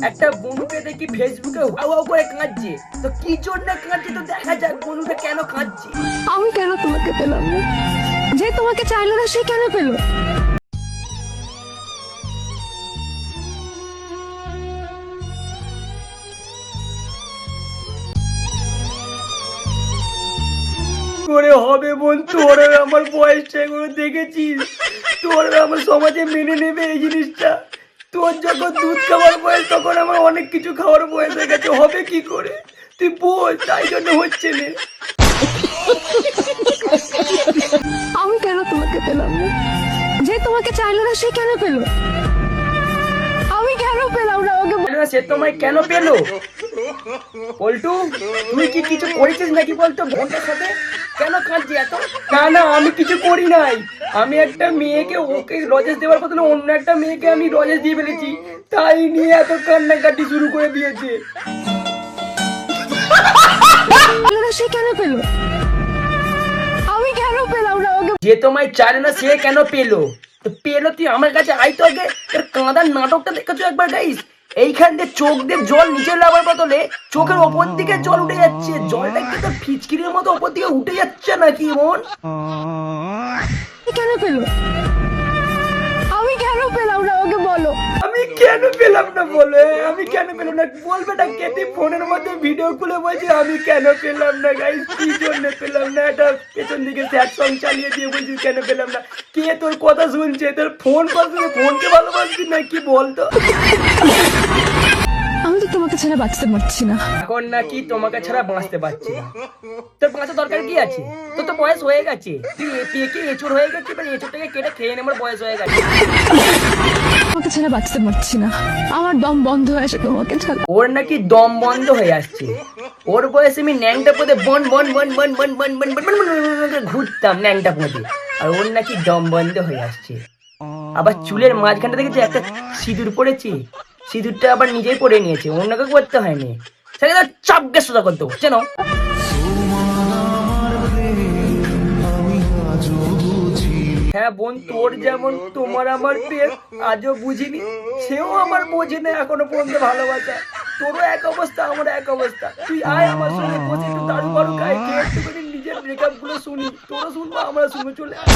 একটা বনুকে দেখি ফেসবুকে হাউ হাউ করে কাঁদছে। তো কি জন্য কাঁদছে তো দেখা যাক বনুটা কেন কাঁদছে। আমি কেন তোমাকে পেলাম না? যে তোমাকে চাইলো না সে কেন পেলো? করে হবে বোন, তোর আর আমার বয়সটা এগুলো দেখেছিস? তোর আর আমার সমাজে মেনে নেবে এই জিনিসটা? তোর যখন দুধ খাওয়ার বয়স তখন আমার অনেক কিছু খাওয়ার বয়স হয়ে গেছে, হবে কি করে? তুই বল, তাই জন্য হচ্ছে না। আমি কেন তোমাকে পেলাম না? যে তোমাকে চাইলো না সে কেন পেলো? আমি কেন পেলাম না ওকে? না, সে তোমায় কেন পেলো? পল্টু, তুই কি কিছু করেছিস নাকি বলতো বোনটার সাথে? কেন কাঁদছি এত? না না, আমি কিছু করি নাই। আমি একটা মেয়েকে ওকে রজেশ দেওয়ার বদলে অন্য একটা মেয়েকে আমি রজেশ দিয়ে ফেলেছি, তাই নিয়ে এত কান্নাকাটি শুরু করে দিয়েছে। সে কেন পেলো? আমি কেন পেলাম না ওকে? যে তোমায় চায় না সে কেন পেলো? তো পেলো তুই আমার কাছে আই তো আগে। তোর কাঁদার নাটকটা দেখেছো একবার গাইস? এইখান দিয়ে চোখ দিয়ে জল নিচে লাগার বদলে চোখের ওপর দিকে জল উঠে যাচ্ছে। জলটা কি তোর ফিচকিরির মতো ওপর দিকে উঠে যাচ্ছে নাকি মন? কেন পেলো? আমি কেন পেলাম না ওকে বলো? আমি কেন পেলাম না বলে? আমি কেন পেলাম না বলবে না? কেটে ফোনের মধ্যে ভিডিও খুলে বলছে আমি কেন পেলাম না গাইস, কি জন্য পেলাম না? এটা পেছন দিকে স্যাড সং চালিয়ে দিয়ে বলছিস কেন পেলাম না। কে তোর কথা শুনছে? তোর ফোন কথা, ফোনকে ভালোবাসছিস না কি বলতো? আমি তো তোমাকে ছাড়া বাঁচতে পারছি না। এখন নাকি তোমাকে ছাড়া বাঁচতে পারছি না? তোর বাঁচার দরকার কি আছে? তোর তো বয়স হয়ে গেছে, তুই পেকে এঁচড় হয়ে গেছে, এবার এঁচড়টাকে কেটে খেয়ে নেবার বয়স হয়ে গেছে। তোমাকে ছাড়া বাঁচতে পারছি না, আমার দম বন্ধ হয়ে আসে তোমাকে ছাড়া। ওর নাকি দম বন্ধ হয়ে আসছে। ওর বয়সে আমি ন্যাংটা পদে বন বন বন বন বন বন বন বন বন ঘুরতাম ন্যাংটা পদে, আর ওর নাকি দম বন্ধ হয়ে আসছে। আবার চুলের মাঝখানটা দেখেছি একটা সিঁদুর পড়েছে, সিঁদুরটা আবার নিজেই পরে নিয়েছে, অন্যকে করতে হয়নি। সেটা তো চাপকে সোজা করতে হচ্ছে না। হ্যাঁ বোন, তোর যেমন তোমার আমার প্রেম আজও বুঝিনি, সেও আমার বোঝে না এখনো পর্যন্ত ভালোবাসা। তোরও এক অবস্থা, আমার এক অবস্থা। তুই আয় আমার সঙ্গে বসে একটু দারু বারু খাই, খেয়ে একটুখানি নিজের ব্রেকআপ গুলো শুনি, তোরও শুনবো আমরা শুনে চলে আয়।